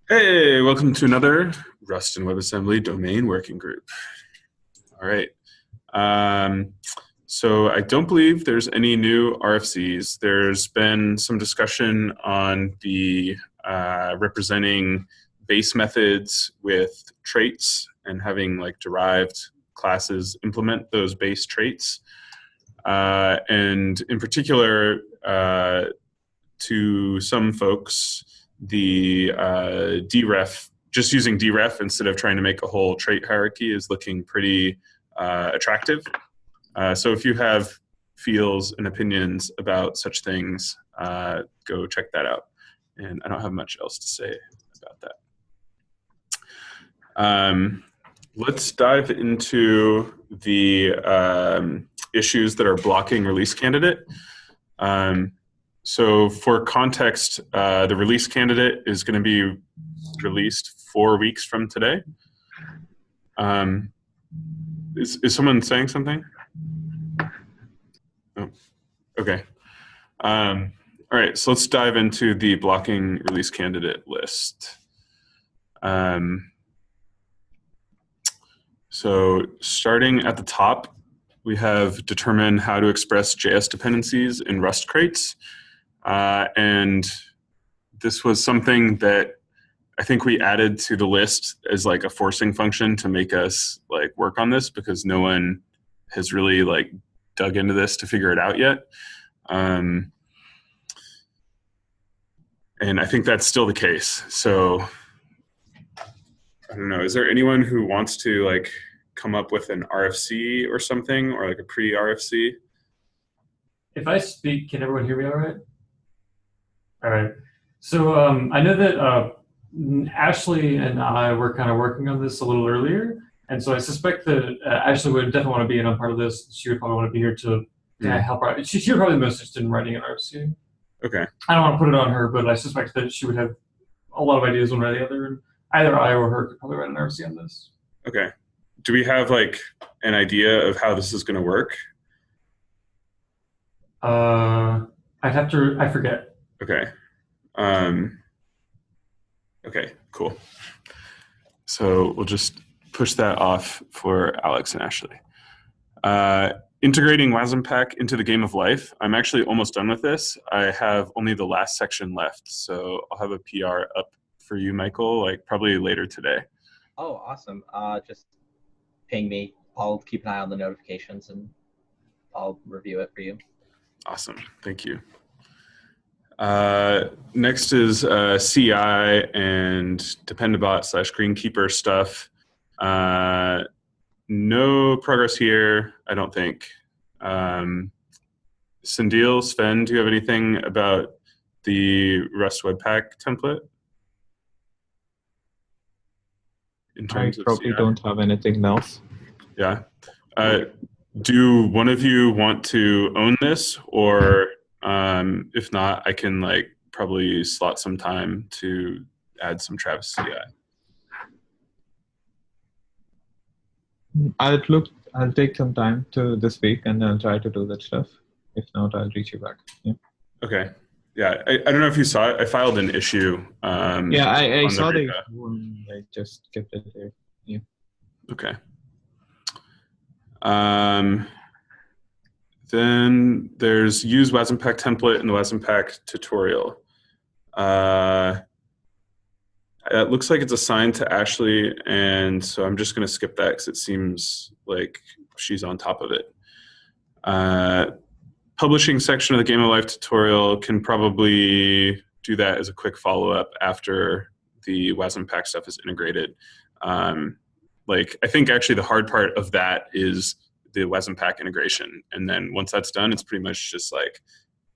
Hey, welcome to another Rust and WebAssembly domain working group. All right. Um, so I don't believe there's any new RFCs. There's been some discussion on the representing base methods with traits and having like derived classes implement those base traits. And in particular, to some folks, the deref, just using deref instead of trying to make a whole trait hierarchy is looking pretty attractive. So if you have feels and opinions about such things, go check that out. And I don't have much else to say about that. Let's dive into the issues that are blocking release candidate. So for context, the release candidate is going to be released 4 weeks from today. Is someone saying something? Oh, okay. All right, so let's dive into the blocking release candidate list. So starting at the top, we have determine how to express JS dependencies in Rust crates. And this was something that I think we added to the list as like a forcing function to make us like work on this because no one has really like dug into this to figure it out yet. And I think that's still the case. So I don't know, is there anyone who wants to like come up with an RFC or something or like a pre-RFC? If I speak, can everyone hear me all right? All right. So I know that Ashley and I were kind of working on this a little earlier. And so I suspect that Ashley would definitely want to be in on part of this. She would probably want to be here to help her out. She would probably be most interested in writing an RFC. Okay. I don't want to put it on her, but I suspect that she would have a lot of ideas one way or the other. And either I or her could probably write an RFC on this. Okay. Do we have like an idea of how this is going to work? I forget. Okay. Okay, cool. So we'll just push that off for Alex and Ashley. Integrating WASM-Pack into the game of life. I'm actually almost done with this. I have only the last section left, so I'll have a PR up for you, Michael, like probably later today. Oh, awesome. Just ping me. I'll keep an eye on the notifications and I'll review it for you. Awesome. Thank you. Next is CI and Dependabot/Greenkeeper stuff. No progress here, I don't think. Sandil, Sven, do you have anything about the Rust Webpack template? In terms I probably don't have anything else. Yeah. Do one of you want to own this, or if not, I can like probably slot some time to add some Travis CI. I'll take some time to this week and I'll try to do that stuff. If not, I'll reach you back. Yeah. Okay. Yeah, I don't know if you saw it. I filed an issue. Yeah, I saw the issue and I just kept it there. Yeah. Okay. Then there's use WASM-Pack template in the WASM-Pack tutorial. It looks like it's assigned to Ashley, and so I'm just going to skip that because it seems like she's on top of it. Publishing section of the Game of Life tutorial can probably do that as a quick follow-up after the WASM-Pack stuff is integrated. Like I think actually the hard part of that is the WASM-Pack integration, and then once that's done, it's pretty much just like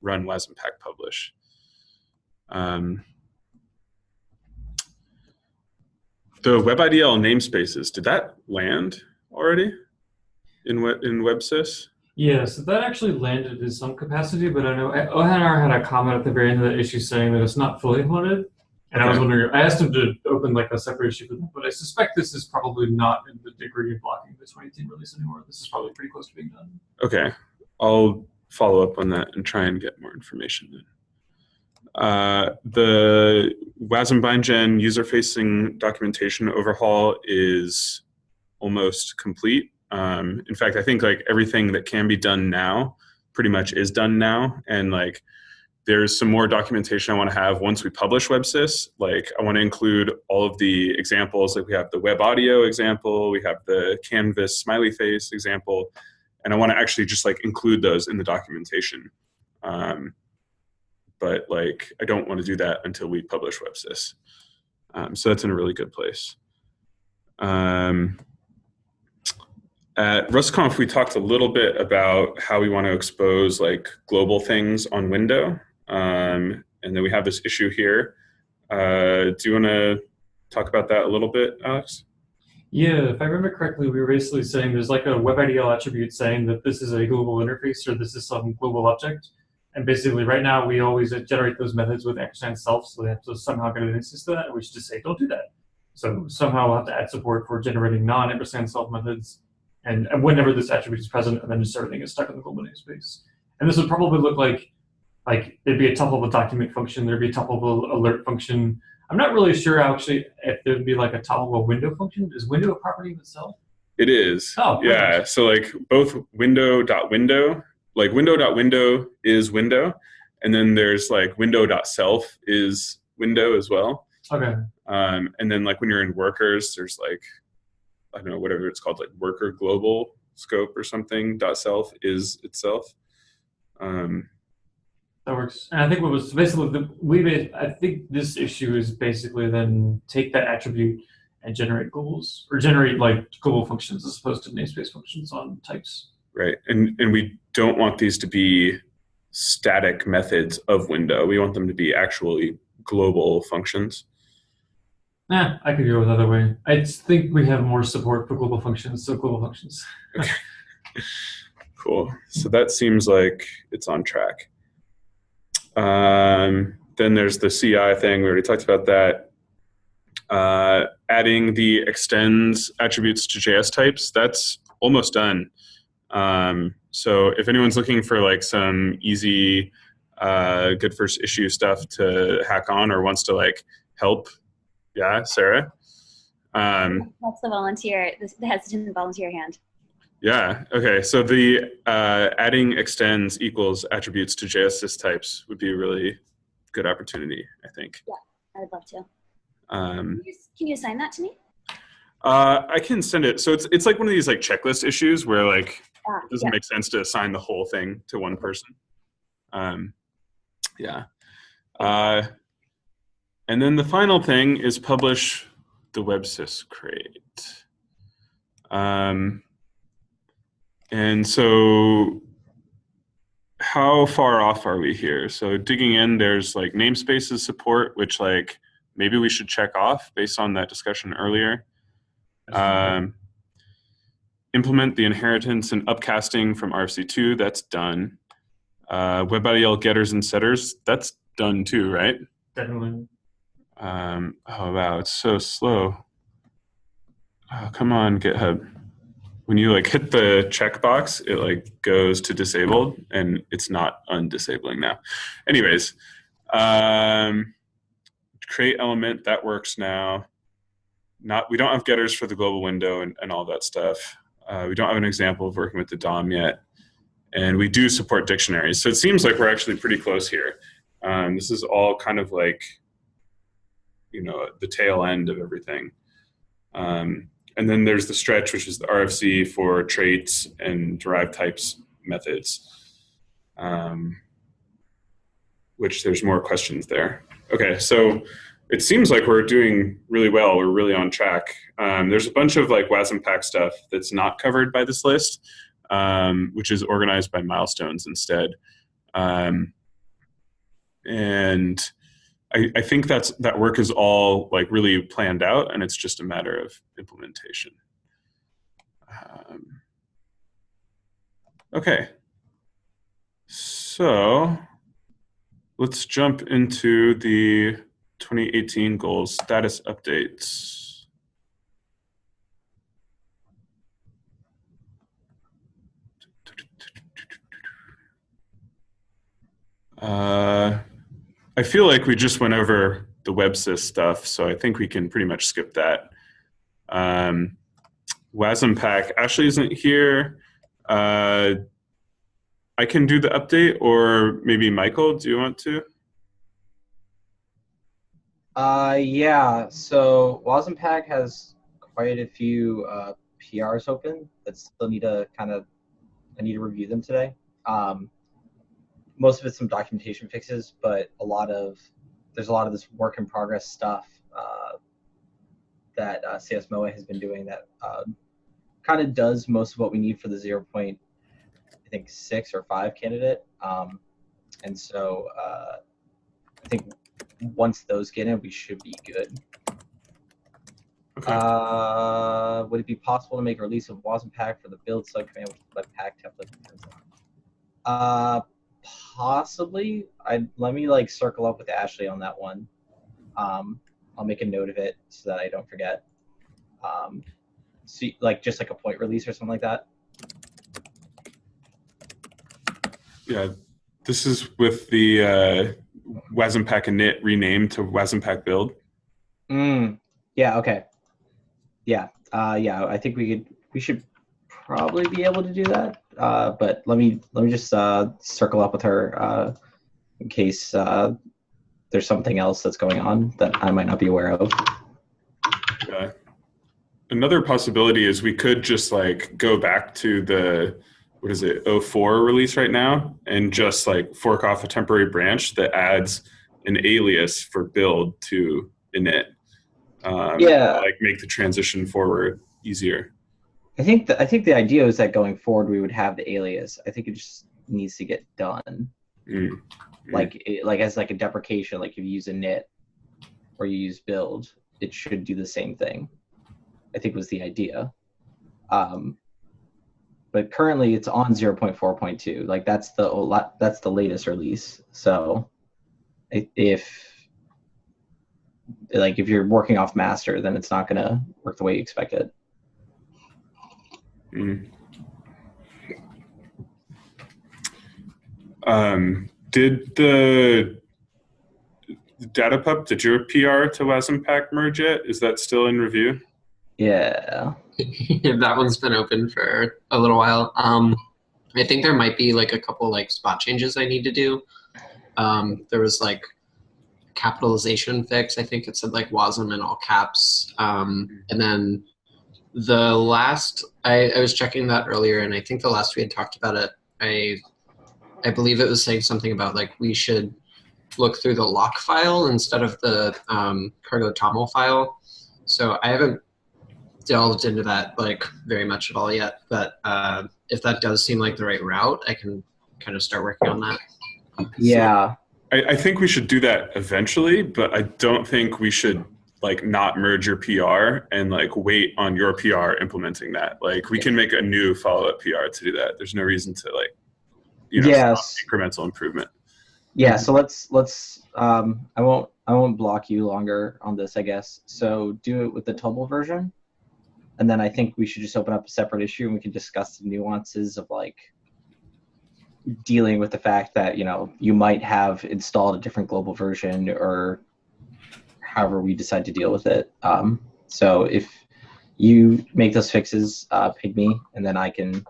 run WASM-Pack publish. The WebIDL namespaces, did that land already in WebSys? Yeah, so that actually landed in some capacity, but I know Ohanar had a comment at the very end of the issue saying that it's not fully implemented. And I was wondering, I asked him to open like a separate issue for that, but I suspect this is probably not in the degree of blocking the 2018 release anymore. This is probably pretty close to being done. Okay, I'll follow up on that and try and get more information then. The WASM user-facing documentation overhaul is almost complete. In fact, I think like everything that can be done now pretty much is done now. And like there's some more documentation I want to have once we publish WebSys. Like I want to include all of the examples. Like we have the web audio example, we have the Canvas smiley face example, and I want to actually just like include those in the documentation. But like I don't want to do that until we publish WebSys. So that's in a really good place. At RustConf, we talked a little bit about how we want to expose like global things on window. And then we have this issue here. Do you want to talk about that a little bit, Alex? Yeah, if I remember correctly, we were basically saying there's like a WebIDL attribute saying that this is a global interface or this is some global object. And basically right now we always generate those methods with &self, so they have to somehow get an instance to that, and we should just say, don't do that. So somehow we'll have to add support for generating non-&self methods, and whenever this attribute is present, and then just everything is stuck in the global namespace. And this would probably look like there'd be a tuple document function, there'd be a tuple alert function. I'm not really sure actually if there'd be like a tuple window function. Is window a property of itself? It is. Oh, yeah. perfect. So like both window.window, like window.window is window, and then there's like window.self is window as well. Okay. And then like when you're in workers, there's like, I don't know, whatever it's called, like worker global scope or something, .self is itself. That works. And I think what was basically, I think this issue is basically then take that attribute and generate globals, or generate like global functions as opposed to namespace functions on types. Right, and we don't want these to be static methods of window. We want them to be actually global functions. I could go another way. I think we have more support for global functions, so global functions. Okay. Cool. So that seems like it's on track. Then there's the CI thing. We already talked about that. Adding the extends attributes to JS types, that's almost done. So if anyone's looking for like some easy, good first issue stuff to hack on or wants to like help, yeah, Sarah. That's the volunteer, the hesitant volunteer hand. Yeah, okay. So the adding extends equals attributes to JS types would be a really good opportunity, I think. Yeah, I would love to. Can you assign that to me? I can send it. So it's like one of these like checklist issues where like it doesn't make sense to assign the whole thing to one person. Yeah. And then the final thing is publish the WebSys crate. And so how far off are we here? So digging in, there's like namespaces support, which like maybe we should check off based on that discussion earlier. Implement the inheritance and upcasting from RFC2, that's done. WebIDL getters and setters, that's done too, right? Definitely. Oh wow, it's so slow. Oh, come on, GitHub. When you like hit the checkbox, it like goes to disabled, and it's not undisabling now. Anyways, create element, that works now. We don't have getters for the global window and all that stuff. We don't have an example of working with the DOM yet, and we do support dictionaries. So it seems like we're actually pretty close here. This is all kind of like, you know, the tail end of everything. And then there's the stretch, which is the RFC for traits and derived types methods, which there's more questions there. Okay, so it seems like we're doing really well. We're really on track. There's a bunch of like WASM pack stuff that's not covered by this list, which is organized by milestones instead. And I think that work is all like really planned out, and it's just a matter of implementation. Okay, so let's jump into the 2018 goals status updates. I feel like we just went over the WebSys stuff, so I think we can pretty much skip that. WASMPack, Ashley isn't here. I can do the update, or maybe Michael, do you want to? Yeah, so WASMPack has quite a few PRs open that still need to I need to review them today. Most of it's some documentation fixes, but there's a lot of this work in progress stuff that CSMOA has been doing that kind of does most of what we need for the 0.6 or 5 candidate. And so I think once those get in, we should be good. Okay. Would it be possible to make a release of WASMPack for the build subcommand with Webpack template? Possibly. Let me circle up with Ashley on that one. I'll make a note of it so that I don't forget. See, just like a point release or something like that. Yeah, this is with the WASMPack init renamed to WASMPack build. Yeah. Okay. Yeah. Yeah. I think we should probably be able to do that. But let me just circle up with her in case there's something else that's going on that I might not be aware of. Yeah. Another possibility is we could just go back to the, what is it, 04 release right now, and just fork off a temporary branch that adds an alias for build to init. Yeah. Make the transition forward easier. I think the idea is that going forward we would have the alias. I think it just needs to get done. As a deprecation, if you use init or you use build, it should do the same thing. I think was the idea. But currently it's on 0.4.2. That's the latest release. So if you're working off master, then it's not going to work the way you expect it. Did the DataPup, did your PR to WASMPack merge yet? Is that still in review? Yeah. That one's been open for a little while. I think there might be a couple spot changes I need to do. There was capitalization fix. I think it said WASM in all caps. And then the last, I was checking that earlier, and I think the last we had talked about it, I believe it was saying something about we should look through the lock file instead of the cargo toml file. So I haven't delved into that very much at all yet, but if that does seem like the right route, I can kind of start working on that. Yeah. So I think we should do that eventually, but I don't think we should not merge your PR and wait on your PR implementing that. We can make a new follow-up PR to do that. There's no reason to yes. incremental improvement. Yeah, so let's I won't block you longer on this, I guess. So do it with the Tobal version. And then I think we should just open up a separate issue and we can discuss the nuances of dealing with the fact that, you might have installed a different global version or however we decide to deal with it. So if you make those fixes, ping me, and then I can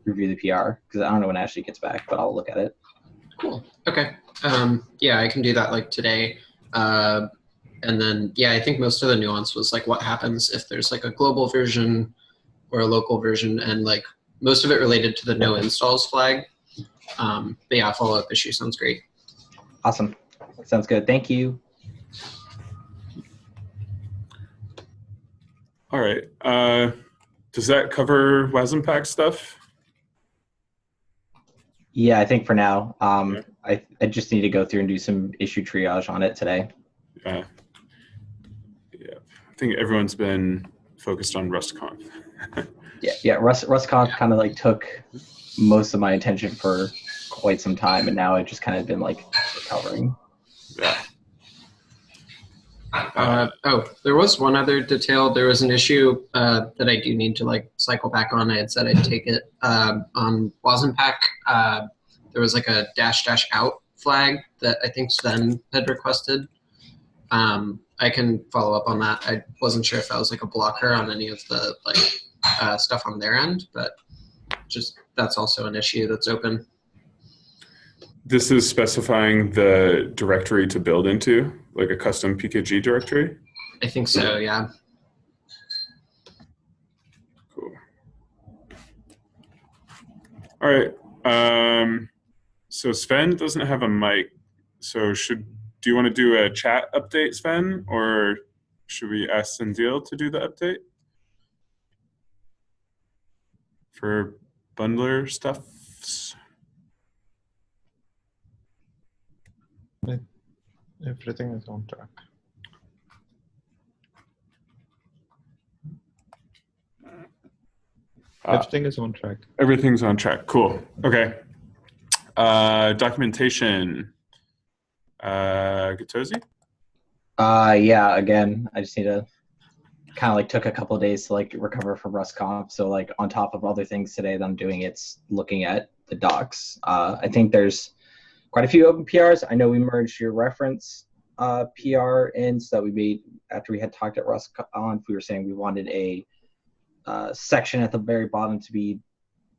review the PR, because I don't know when Ashley gets back, but I'll look at it. Cool. Okay. Yeah, I can do that today. And then, yeah, I think most of the nuance was what happens if there's a global version or a local version, and most of it related to the no installs flag. But yeah, follow-up issue sounds great. Awesome. Sounds good. Thank you. All right. Does that cover WASMPack stuff? Yeah, I think for now. I just need to go through and do some issue triage on it today. Yeah. I think everyone's been focused on RustConf. yeah. RustConf kind of took most of my attention for quite some time, and now I've just kind of been recovering. Yeah. There was one other detail. There was an issue that I do need to cycle back on. I had said I'd take it on WASMPack. There was a -- out flag that I think Sven had requested I can follow up on that. I wasn't sure if that was like a blocker on any of the stuff on their end, but just that's also an issue that's open. This is specifying the directory to build into, like a custom PKG directory? I think so, yeah. Cool. All right. So Sven doesn't have a mic. So do you want to do a chat update, Sven, or should we ask Sendil to do the update for bundler stuff? Everything is on track. Everything is on track. Everything's on track. Cool. Okay. Documentation. Gatosi? Yeah, again, I just need to kind of like took a couple of days to like recover from RustConf. So like on top of other things today that I'm doing, it's looking at the docs. I think there's quite a few open PRs. I know we merged your reference PR in so that we made, after we had talked at RustConf, we were saying we wanted a section at the very bottom to be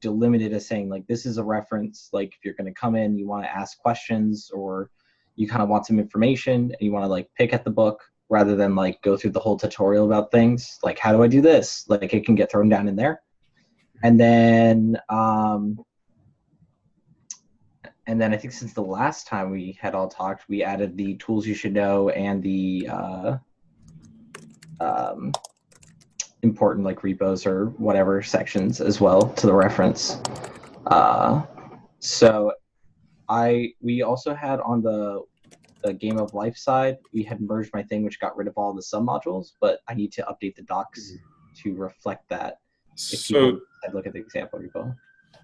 delimited as saying like this is a reference, like if you're going to come in, you want to ask questions or you kind of want some information and you want to like pick at the book rather than like go through the whole tutorial about things like how do I do this, like it can get thrown down in there. And then I think since the last time we had all talked, we added the tools you should know and the important like repos or whatever sections as well to the reference. So we also had on the Game of Life side, we had merged my thing, which got rid of all the submodules, but I need to update the docs to reflect that. If So I'd look at the example repo.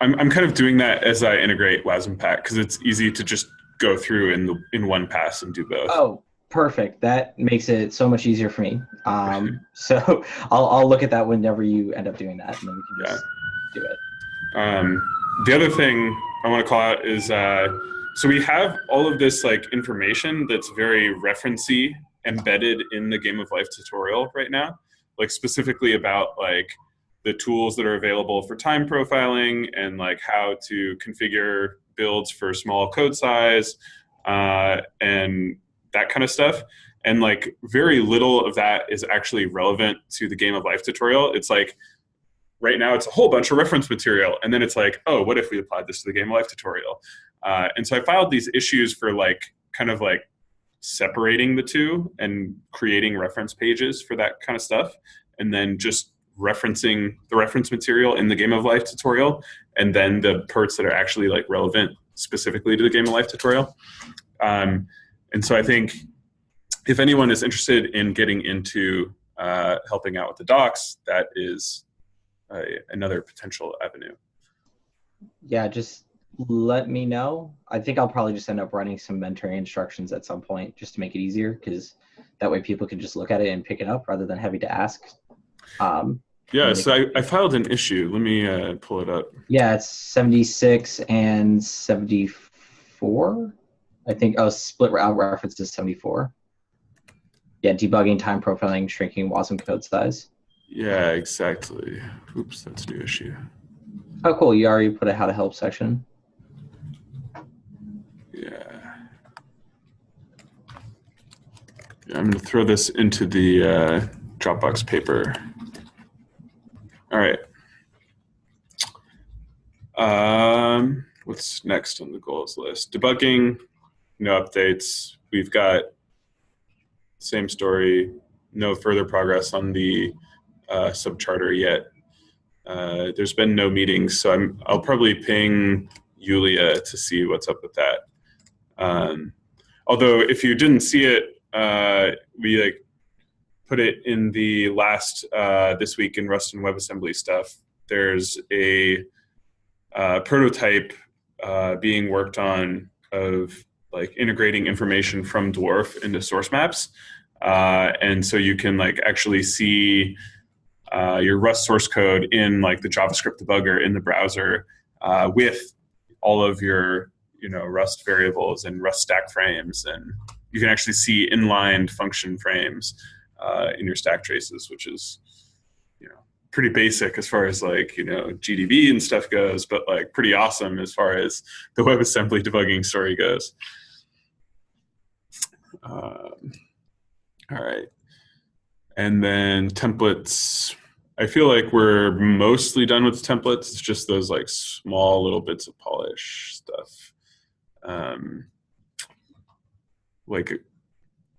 I'm kind of doing that as I integrate WASM-Pack because it's easy to just go through in one pass and do both. Oh, perfect. That makes it so much easier for me. So I'll look at that whenever you end up doing that, and then we can just do it. The other thing I want to call out is so we have all of this like information that's very referencey embedded in the Game of Life tutorial right now, like specifically about like the tools that are available for time profiling and like how to configure builds for small code size and that kind of stuff. And like very little of that is actually relevant to the Game of Life tutorial. It's like right now it's a whole bunch of reference material. And then it's like, oh, what if we applied this to the Game of Life tutorial? And so I filed these issues for like kind of like separating the two and creating reference pages for that kind of stuff. And then just referencing the reference material in the Game of Life tutorial, and then the parts that are actually like relevant specifically to the Game of Life tutorial. And so I think if anyone is interested in getting into helping out with the docs, that is another potential avenue. Yeah, just let me know. I think I'll probably just end up running some mentoring instructions at some point just to make it easier, because that way people can just look at it and pick it up rather than having to ask. Yeah, so I filed an issue. Let me pull it up. Yeah, it's 76 and 74. I think, split out reference is 74. Yeah, debugging, time profiling, shrinking WASM code size. Yeah, exactly. Oops, that's a new issue. Oh, cool. You already put a how to help section. Yeah, I'm going to throw this into the Dropbox paper. All right. What's next on the goals list? Debugging, no updates. We've got same story, no further progress on the subcharter yet. There's been no meetings, so I'll probably ping Yulia to see what's up with that. Although if you didn't see it, we like put it in the last This Week in Rust and WebAssembly stuff. There's a prototype being worked on of like integrating information from Dwarf into source maps. And so you can like actually see your Rust source code in like the JavaScript debugger in the browser with all of your Rust variables and Rust stack frames and you can actually see inlined function frames in your stack traces, which is, pretty basic as far as like, GDB and stuff goes, but like pretty awesome as far as the WebAssembly debugging story goes. All right. And then templates. I feel like we're mostly done with templates. It's just those like small little bits of polish stuff.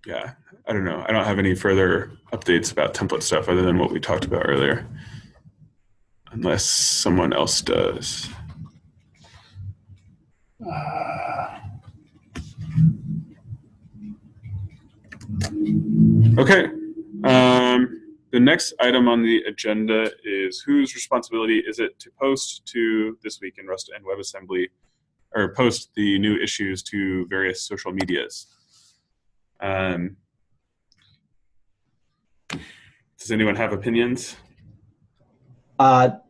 Yeah, I don't know. I don't have any further updates about template stuff other than what we talked about earlier. Unless someone else does. Okay. The next item on the agenda is whose responsibility is it to post to This Week in Rust and WebAssembly, or post the new issues to various social medias. Does anyone have opinions? The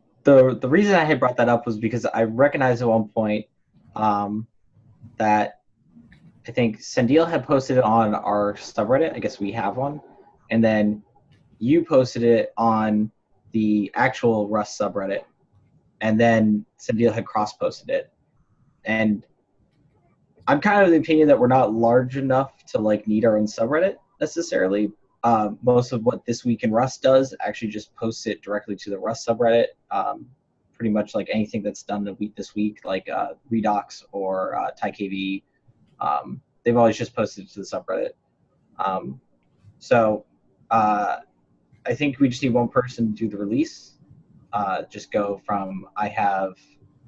reason I had brought that up was because I recognized at one point that I think Sendil had posted it on our subreddit. I guess we have one. And then you posted it on the actual Rust subreddit. And then Sendil had cross-posted it. And I'm kind of the opinion that we're not large enough to like need our own subreddit necessarily. Most of what This Week in Rust does actually just posts it directly to the Rust subreddit. Pretty much like anything that's done this week, like Redox or TyKV, they've always just posted it to the subreddit. So I think we just need one person to do the release. Just go from I have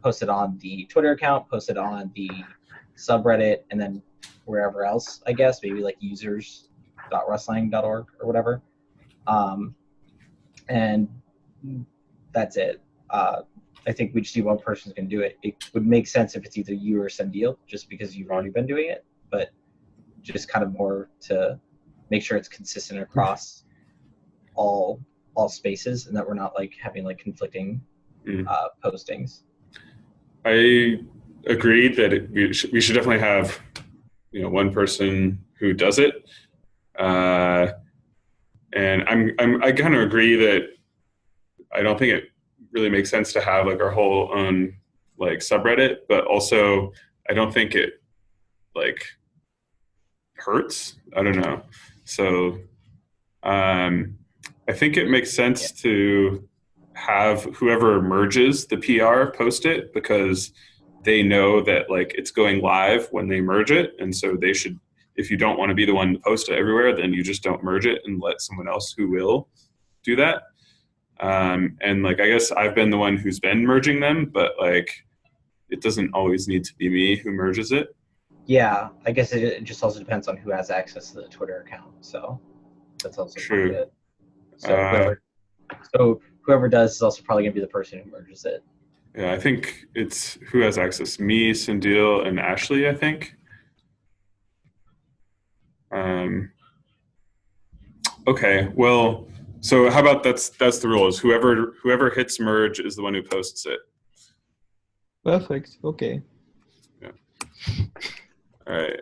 posted on the Twitter account, posted on the subreddit, and then wherever else, I guess, maybe like users.rustlang.org or whatever. And that's it. I think we just need one person who can do it. It would make sense if it's either you or Sendil, just because you've already been doing it, but just kind of more to make sure it's consistent across all spaces and that we're not like having like conflicting postings. I agree that we should definitely have one person who does it, and I kind of agree that I don't think it really makes sense to have like our whole own like subreddit, but also I don't think it like hurts. I don't know. So I think it makes sense to have whoever merges the PR post it, because they know that like it's going live when they merge it, and so they should, if you don't want to be the one to post it everywhere, then you just don't merge it and let someone else who will do that. And like I guess I've been the one who's been merging them, but like it doesn't always need to be me who merges it. Yeah, I guess it just also depends on who has access to the Twitter account. So that's also true. It. So whoever does is also probably going to be the person who merges it. Yeah, I think it's who has access. Me, Sendil, and Ashley, I think. Okay, well, so how about that's the rules. Whoever hits merge is the one who posts it. Perfect. Okay. Yeah. All right.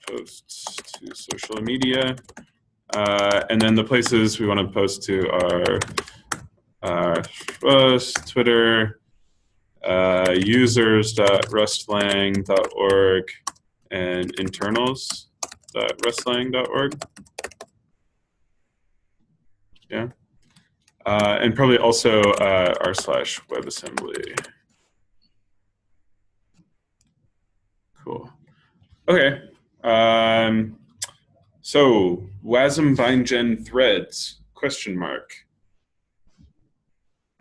Posts to social media. And then the places we want to post to are Rust, Twitter, users.rustlang.org, and internals.rustlang.org. Yeah. And probably also r/WebAssembly. Cool. Okay. So WASM bindgen threads, ?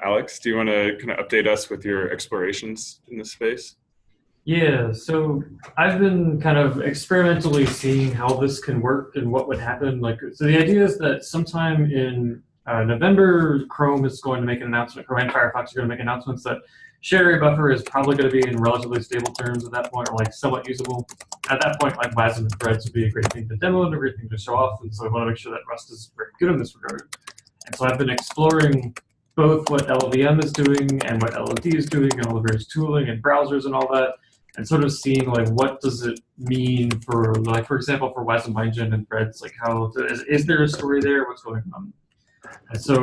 Alex, do you want to kind of update us with your explorations in this space? Yeah, so I've been kind of experimentally seeing how this can work and what would happen. So the idea is that sometime in November, Chrome is going to make an announcement, Chrome and Firefox are going to make announcements that shared area buffer is probably going to be in relatively stable terms at that point, or like somewhat usable. At that point, like WASM and threads would be a great thing to demo and a great thing to show off, and so I want to make sure that Rust is very good in this regard. And so I've been exploring both what LLVM is doing and what LLD is doing and all the various tooling and browsers and all that. and sort of seeing like what does it mean for, like, for example, for WASM bindgen and threads, like how is there a story there? What's going on? And so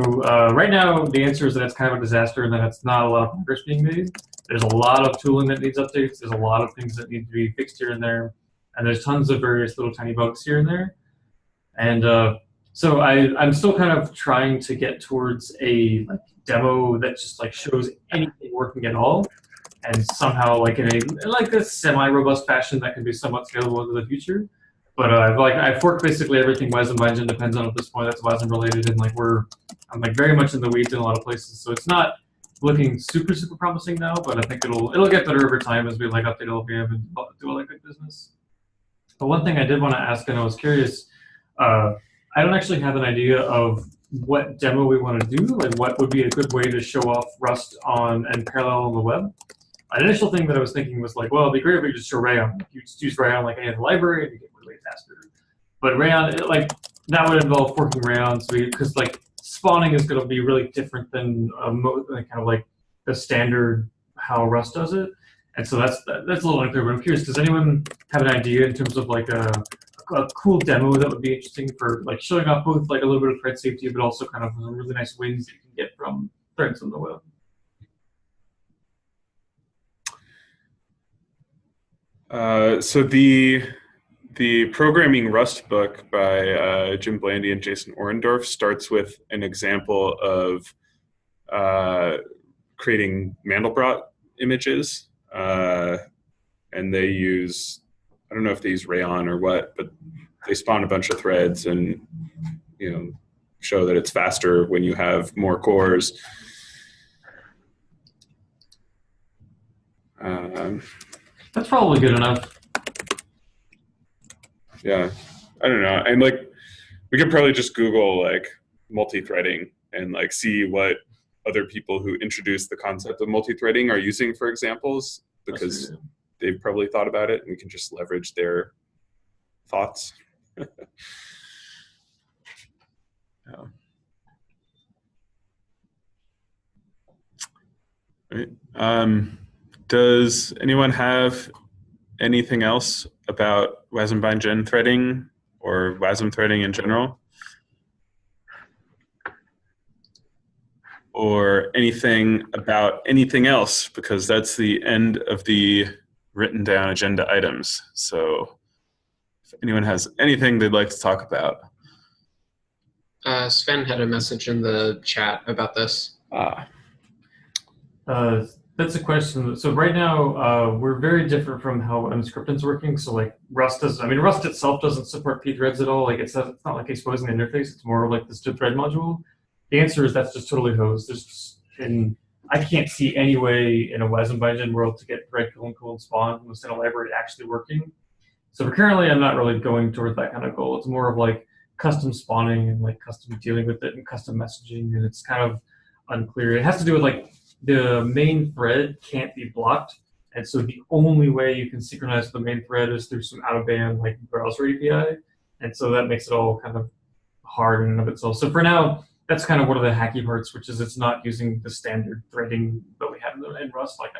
right now the answer is that it's kind of a disaster and that it's not a lot of progress being made. There's a lot of tooling that needs updates. There's a lot of things that need to be fixed here and there, and there's tons of various little tiny bugs here and there. And so I'm still kind of trying to get towards a demo that just like shows anything working at all, and somehow like in a semi-robust fashion that can be somewhat scalable into the future. But I've forked basically everything WASM bindgen depends on at this point. That's WASM related, and I'm like very much in the weeds in a lot of places. So it's not looking super promising now, but I think it'll get better over time as we like update LVM and do all that good business. But one thing I did want to ask, and I was curious, I don't actually have an idea of what demo we want to do, like what would be a good way to show off Rust on and parallel on the web. An initial thing that I was thinking was like, well, it'd be great if we could just show Rayon. You just use Rayon like any other library and you get way faster. But Rayon, that would involve forking Rayon, because like spawning is going to be really different than kind of like the standard how Rust does it. And so that's a little unclear, but I'm curious, does anyone have an idea in terms of like a cool demo that would be interesting for like showing off both like a little bit of thread safety, but also kind of really nice wins that you can get from threads on the web? So the Programming Rust book by Jim Blandy and Jason Orendorff starts with an example of creating Mandelbrot images, and they use, I don't know if they use Rayon or what, but they spawn a bunch of threads and show that it's faster when you have more cores. That's probably good enough. Yeah, I don't know. And like, we could probably just Google like multi-threading and like see what other people who introduced the concept of multi-threading are using for examples, because they've probably thought about it and we can just leverage their thoughts. Yeah. Right. Does anyone have anything else about WASM bindgen threading or WASM threading in general? Or anything about anything else, because that's the end of the written down agenda items. So if anyone has anything they'd like to talk about. Sven had a message in the chat about this. That's a question. So right now, we're very different from how unscripted's working. So like Rust itself doesn't support pthreads at all. Like it's not like exposing the interface. It's more like this thread module. The answer is that's just totally hosed. I can't see any way in a WASM bindgen world to get thread colon spawn within a library actually working. So currently, I'm not really going towards that kind of goal. It's more of like custom spawning and like custom dealing with it and custom messaging, and it's kind of unclear. It has to do with like the main thread can't be blocked, and so the only way you can synchronize the main thread is through some out-of-band like browser API, and so that makes it all kind of hard in and of itself. So for now, that's kind of one of the hacky parts, which is it's not using the standard threading that we have in Rust. Like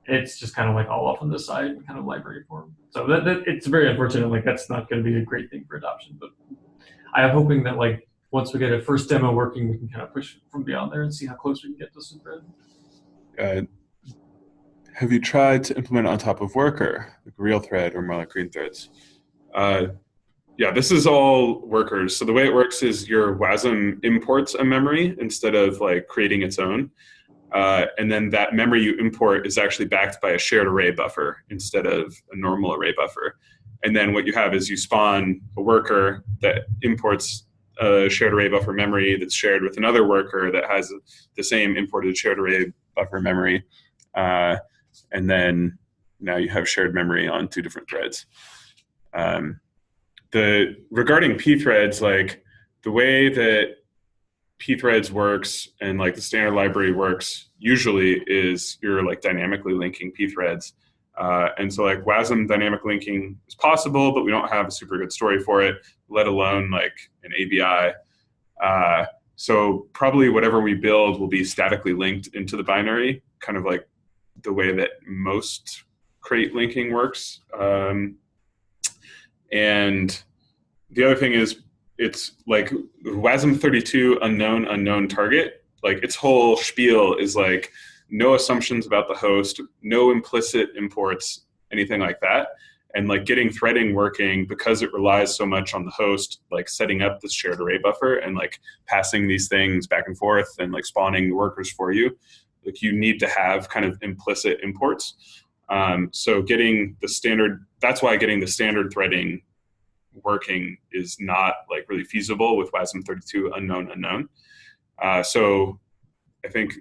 it's just kind of like all off on the side in kind of library form. So that it's very unfortunate. Like that's not going to be a great thing for adoption, but I am hoping that like once we get a first demo working, we can kind of push from beyond there and see how close we can get to some thread. Have you tried to implement on top of Worker, like real thread or more like green threads? Yeah, this is all workers. So the way it works is your WASM imports a memory instead of like creating its own. And then that memory you import is actually backed by a shared array buffer instead of a normal array buffer. And then what you have is you spawn a worker that imports a shared array buffer memory that's shared with another worker that has the same imported shared array buffer memory. And then now you have shared memory on two different threads. Regarding pthreads, like the way that pthreads works and like the standard library works usually is you're like dynamically linking pthreads. And so like WASM dynamic linking is possible, but we don't have a super good story for it, let alone like an ABI. So probably whatever we build will be statically linked into the binary, kind of like the way that most crate linking works. And the other thing is, it's like WASM32 unknown target. Like its whole spiel is like no assumptions about the host, no implicit imports, anything like that. And like getting threading working, because it relies so much on the host, like setting up this shared array buffer and like passing these things back and forth and like spawning workers for you. Like you need to have kind of implicit imports. So getting the standard, that's why getting the standard threading working is not like really feasible with WASM32 unknown. So I think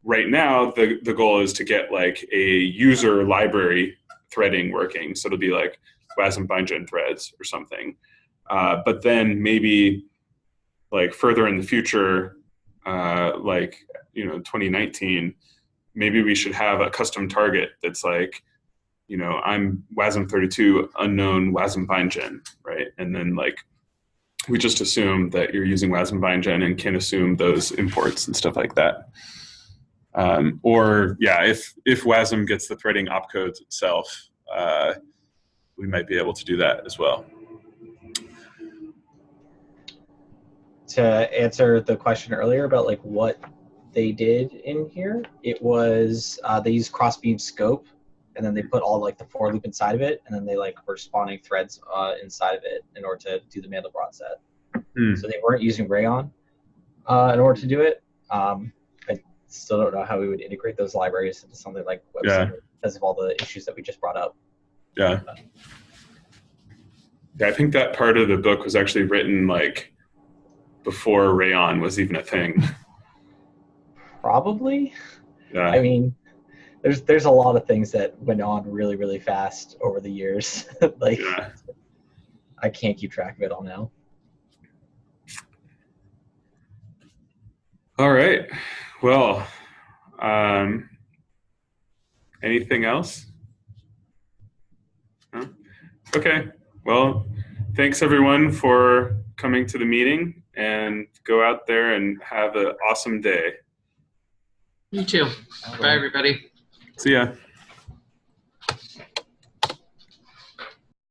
right now the goal is to get like a user library threading working. So it'll be like WASM bindgen threads or something. But then maybe like further in the future, like, 2019, maybe we should have a custom target that's like, I'm WASM32 unknown WASM bindgen, right? And then like, we just assume that you're using WASM bindgen and can assume those imports and stuff like that. Or yeah, if WASM gets the threading opcodes itself, we might be able to do that as well. To answer the question earlier about like what they did in here, it was they used crossbeam scope, and then they put all like the for loop inside of it, and then they like were spawning threads inside of it in order to do the Mandelbrot set. So they weren't using Rayon in order to do it. I still don't know how we would integrate those libraries into something like WebAssembly because of all the issues that we just brought up. Yeah, I think that part of the book was actually written like before Rayon was even a thing. Probably. Yeah. I mean, there's a lot of things that went on really, really fast over the years. Like, I can't keep track of it all now. All right. Well, anything else? No? Okay. Well, thanks everyone for coming to the meeting, and go out there and have an awesome day. You too. Bye, everybody. See ya.